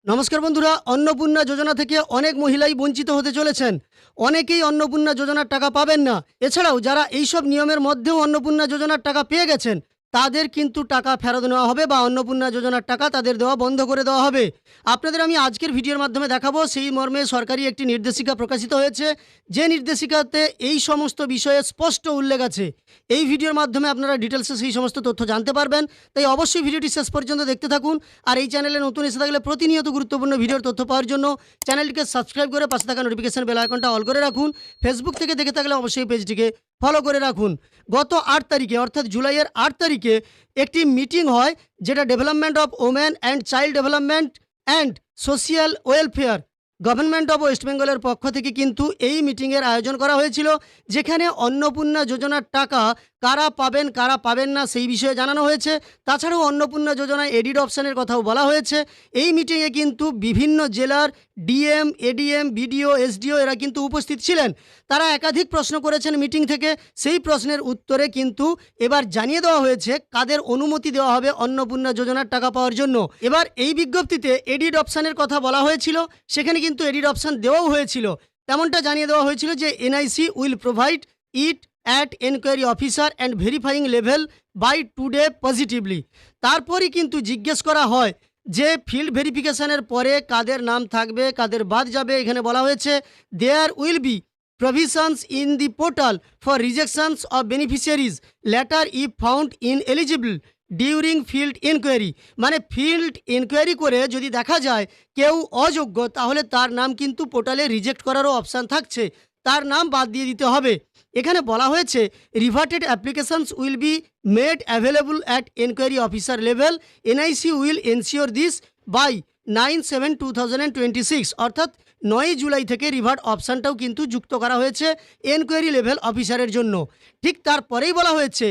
নমস্কার বন্ধুরা, অন্নপূর্ণা যোজনা থেকে অনেক মহিলাই বঞ্চিত হতে চলেছেন। অনেকেই অন্নপূর্ণা যোজনার টাকা পাবেন না। এছাড়াও যারা এইসব নিয়মের মধ্যেও অন্নপূর্ণা যোজনার টাকা পেয়ে গেছেন, তাদের কিন্তু টাকা ফেরত নেওয়া হবে বা অন্নপূর্ণা যোজনার টাকা তাদের দেওয়া বন্ধ করে দেওয়া হবে। আপনাদের আমি আজকের ভিডিওর মাধ্যমে দেখাবো সেই মর্মে সরকারি একটি নির্দেশিকা প্রকাশিত হয়েছে, যে নির্দেশিকাতে এই সমস্ত বিষয়ে স্পষ্ট উল্লেখ আছে। এই ভিডিওর মাধ্যমে আপনারা ডিটেলসে সেই সমস্ত তথ্য জানতে পারবেন, তাই অবশ্যই ভিডিওটি শেষ পর্যন্ত দেখতে থাকুন। আর এই চ্যানেলে নতুন এসে থাকলে প্রতিনিয়ত গুরুত্বপূর্ণ ভিডিওর তথ্য পাওয়ার জন্য চ্যানেলটিকে সাবস্ক্রাইব করে পাশে থাকা নোটিফিকেশন বেল আইকনটা অল করে রাখুন। ফেসবুক থেকে দেখে থাকলে অবশ্যই পেজটিকে ফলো করে রাখুন। গত 8 তারিখে অর্থাৎ জুলাইয়ের 8 তারিখে একটি মিটিং হয়, যেটা development of women and child development and social welfare government of West বেঙ্গলের পক্ষ থেকে কিন্তু এই মিটিংয়ের আয়োজন করা হয়েছিল, যেখানে অন্নপূর্ণা যোজনার টাকা কারা পাবেন কারা পাবেন না সেই বিষয়ে জানানো হয়েছে। তাছাড়াও অন্নপূর্ণা যোজনায় এডিড অপশানের কথাও বলা হয়েছে। এই মিটিংয়ে কিন্তু বিভিন্ন জেলার ডিএম, এডিএম, বিডিও, এসডিও এরা কিন্তু উপস্থিত ছিলেন। তারা একাধিক প্রশ্ন করেছেন মিটিং থেকে। সেই প্রশ্নের উত্তরে কিন্তু এবার জানিয়ে দেওয়া হয়েছে কাদের অনুমতি দেওয়া হবে অন্নপূর্ণা যোজনার টাকা পাওয়ার জন্য। এবার এই বিজ্ঞপ্তিতে এডিড অপশানের কথা বলা হয়েছিল, সেখানে কিন্তু এডিড অপশান দেওয়াও হয়েছিল। তেমনটা জানিয়ে দেওয়া হয়েছিল যে NIC will provide it at enquiry officer and verifying level by today positively. তারপরই কিন্তু জিজ্ঞেস করা হয় যে ফিল্ড ভেরিফিকেশনের পরে কাদের নাম থাকবে কাদের বাদ যাবে। এখানে বলা হয়েছে there will be provisions in the portal for rejections of beneficiaries later if found ineligible during field inquiry. মানে ফিল্ড ইনকোয়ারি করে যদি দেখা যায় কেউ অযোগ্য, তাহলে তার নাম কিন্তু পোর্টালে রিজেক্ট করারও অপশান থাকছে, তার নাম বাদ দিয়ে দিতে হবে। এখানে বলা হয়েছে reverted applications will be made available at enquiry officer level. NIC will ensure this by 9/7/2026, অর্থাৎ 9 জুলাই থেকে রিভার্ট অপশানটাও কিন্তু যুক্ত করা হয়েছে এনকোয়ারি লেভেল অফিসারের জন্য। ঠিক তারপরেই বলা হয়েছে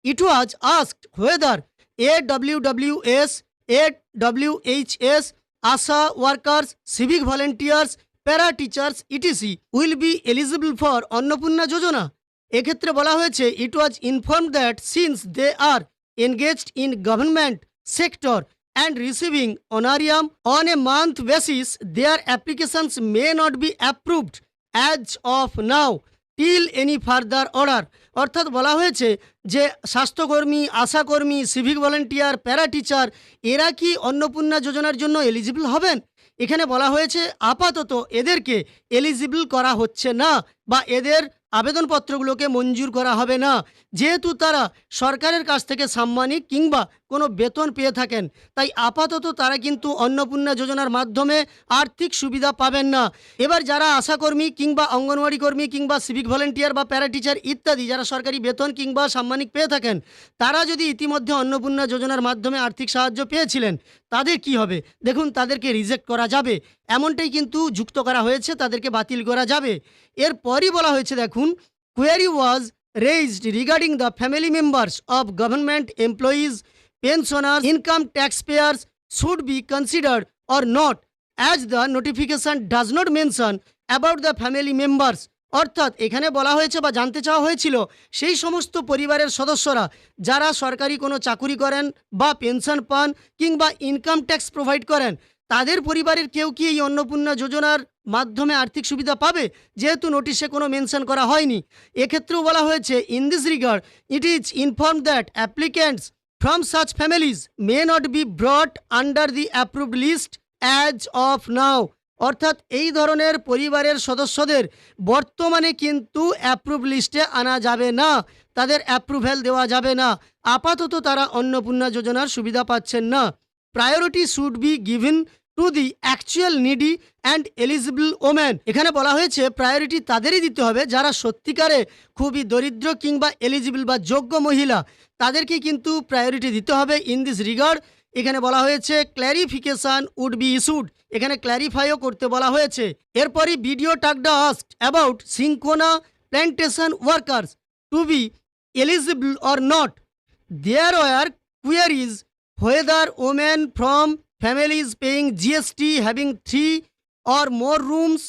it was asked whether AWWS, AWHS, Asha workers, civic volunteers, para teachers etc will be eligible for Annapurna Yojana. এক্ষেত্রে বলা হয়েছে it was inform that since they are engaged in government sector and receiving honorarium on a month basis, their applications may not be approved as of now till any further order। অর্থাৎ বলা হয়েছে যে স্বাস্থ্যকর্মী, আশাকর্মী, civic volunteer, para teacher এরা কি অন্নপূর্ণা যোজনার জন্য eligible হবেন? এখানে বলা হয়েছে আপাতত এদেরকে এলিজিবল করা হচ্ছে না বা এদের আবেদনপত্রগুলোকে মঞ্জুর করা হবে না, যেহেতু তারা সরকারের কাছ থেকে সাম্মানিক কিংবা কোনো বেতন পেয়ে থাকেন। তাই আপাতত তারা কিন্তু অন্নপূর্ণা যোজনার মাধ্যমে আর্থিক সুবিধা পাবেন না। এবার যারা আশাকর্মী কিংবা অঙ্গনওয়াড়ি কর্মী কিংবা সিভিক ভলেন্টিয়ার বা প্যারা টিচার ইত্যাদি যারা সরকারি বেতন কিংবা সাম্মানিক পেয়ে থাকেন, তারা যদি ইতিমধ্যে অন্নপূর্ণা যোজনার মাধ্যমে আর্থিক সাহায্য পেয়েছিলেন, তাদের কি হবে? দেখুন, তাদেরকে রিজেক্ট করা যাবে, এমনটাই কিন্তু যুক্ত করা হয়েছে, তাদেরকে বাতিল করা যাবে। এরপরই বলা হয়েছে দেখুন, query was raised regarding the family members of government employees, pensioners, income taxpayers should be considered or not, as the notification does not mention about the family members। অর্থাৎ এখানে বলা হয়েছে বা জানতে চাওয়া হয়েছিল সেই সমস্ত পরিবারের সদস্যরা যারা সরকারি কোনো চাকুরি করেন বা পেনশন পান কিংবা ইনকাম ট্যাক্স প্রোভাইড করেন, তাদের পরিবারের কেউ কি এই অন্নপূর্ণা যোজনার মাধ্যমে আর্থিক সুবিধা পাবে, যেহেতু নোটিশে কোনো মেনশন করা হয়নি। এক্ষেত্রেও বলা হয়েছে in this regard it is inform that applicants from such families may not be brought under the approved list as of now. অর্থাৎ এই ধরনের পরিবারের সদস্যদের বর্তমানে কিন্তু অ্যাপ্রুভ লিস্টে আনা যাবে না, তাদের অ্যাপ্রুভ্যাল দেওয়া যাবে না। আপাতত তারা অন্নপূর্ণা যোজনার সুবিধা পাচ্ছেন না। Priority should be given to the actual needy and eligible women. এখানে বলা হয়েছে প্রায়োরিটি তাদেরই দিতে হবে যারা সত্যিকারে খুবই দরিদ্র কিংবা এলিজিবল বা যোগ্য মহিলা, তাদেরকে কিন্তু প্রায়োরিটি দিতে হবে। ইন দিস রিগার্ড এখানে বলা হয়েছে ক্ল্যারিফিকেশন উড বি ইস্যুড, এখানে ক্ল্যারিফাইও করতে বলা হয়েছে। এরপরই BDO Takda asked about cinchona plantation workers to be eligible or not. There were queries whether women from families paying GST having 3 or more rooms,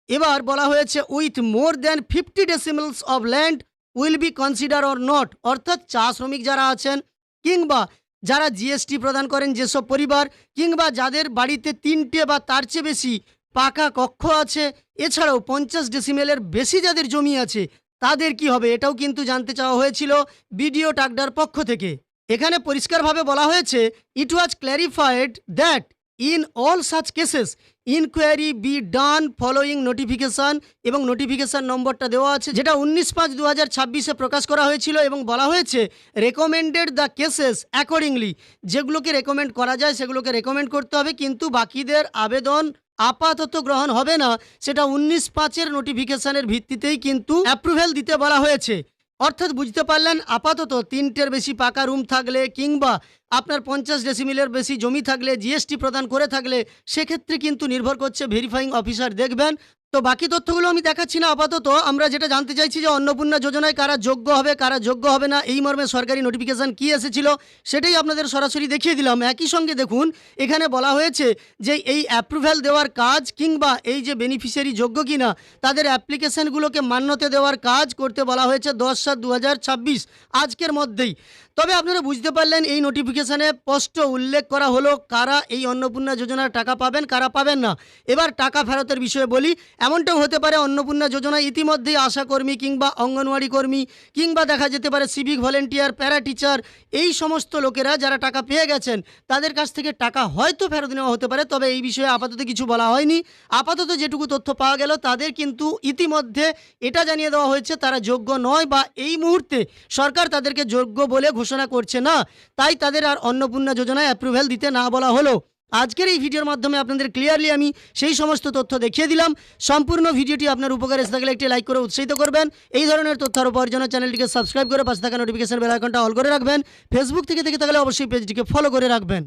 এবার বলা হয়েছে with more than 50 decimals of land will be consider or not. অর্থাৎ চা শ্রমিক যারা আছেন কিংবা যারা জিএসটি প্রদান করেন যেসব পরিবার, কিংবা যাদের বাড়িতে 3টে বা তার চেয়ে বেশি পাকা কক্ষ আছে, এছাড়াও 50 ডেসিমেলের বেশি যাদের জমি আছে, তাদের কি হবে, এটাও কিন্তু জানতে চাওয়া হয়েছিল বিডিও টাকদার পক্ষ থেকে। এখানে পরিষ্কারভাবে বলা হয়েছে, it was clarified that in all such cases inquiry be done following notification, এবং নোটিফিকেশান নম্বরটা দেওয়া আছে, যেটা 19/5/2026 প্রকাশ করা হয়েছিল, এবং বলা হয়েছে রেকমেন্ডেড দ্য কেসেস অ্যাকর্ডিংলি। যেগুলোকে রেকমেন্ড করা যায় সেগুলোকে রেকমেন্ড করতে হবে, কিন্তু বাকিদের আবেদন আপাতত গ্রহণ হবে না, সেটা 19/5 নোটিফিকেশানের ভিত্তিতেই কিন্তু অ্যাপ্রুভেল দিতে বলা হয়েছে। অর্থাৎ বুঝতে পারলেন, আপাতত 3টের বেশি পাকা রুম থাকলে, কিংবা আপনার 50 ডেসিমিলের বেশি জমি থাকলে, জিএসটি প্রদান করে থাকলে, সেক্ষেত্রে কিন্তু নির্ভর করছে ভেরিফাইং অফিসার দেখবেন। তো বাকি তথ্যগুলো আমি দেখাচ্ছি না, আপাতত আমরা যেটা জানতে চাইছি যে অন্নপূর্ণা যোজনায় কারা যোগ্য হবে, কারা যোগ্য হবে না, এই মর্মে সরকারি নোটিফিকেশান কি এসেছিল সেটাই আপনাদের সরাসরি দেখিয়ে দিলাম। একই সঙ্গে দেখুন, এখানে বলা হয়েছে যে এই অ্যাপ্রুভ্যাল দেওয়ার কাজ, কিংবা এই যে বেনিফিশিয়ারি যোগ্য কিনা তাদের অ্যাপ্লিকেশানগুলোকে মান্যতা দেওয়ার কাজ করতে বলা হয়েছে 10/7/2026 আজকের মধ্যেই। তবে আপনারা বুঝতে পারলেন, এই নোটিফিকেশানে স্পষ্ট উল্লেখ করা হলো কারা এই অন্নপূর্ণা যোজনার টাকা পাবেন, কারা পাবেন না। এবার টাকা ফেরতের বিষয়ে বলি, এমনটাও হতে পারে অন্নপূর্ণা যোজনায় ইতিমধ্যেই আশাকর্মী, কিংবা অঙ্গনওয়াড়ি কর্মী, কিংবা দেখা যেতে পারে সিভিক ভলেন্টিয়ার, প্যারা টিচার, এই সমস্ত লোকেরা যারা টাকা পেয়ে গেছেন, তাদের কাছ থেকে টাকা হয়তো ফেরত নেওয়া হতে পারে। তবে এই বিষয়ে আপাতত কিছু বলা হয়নি। আপাতত যেটুকু তথ্য পাওয়া গেল, তাদের কিন্তু ইতিমধ্যে এটা জানিয়ে দেওয়া হয়েছে তারা যোগ্য নয়, বা এই মুহূর্তে সরকার তাদেরকে যোগ্য বলে ঘোষণা করছে না, তাই তাদের আর অন্নপূর্ণা যোজনায় অ্যাপ্রুভেল দিতে না বলা হলো। আজকের এই ভিডিওর মাধ্যমে আপনাদের ক্লিয়ারলি আমি সেই সমস্ত তথ্য দেখিয়ে দিলাম। সম্পূর্ণ ভিডিওটি আপনার উপকারে এসে থাকলে একটি লাইক করে উৎসাহিত করবেন। এই ধরনের তথ্য আরও পাওয়ার জন্য চ্যানেলটিকে সাবস্ক্রাইব করে পাশে থাকা নোটিফিকেশন বেল আইকনটা অল করে রাখবেন। ফেসবুক থেকে থাকলে অবশ্যই পেজটিকে ফলো করে রাখবেন।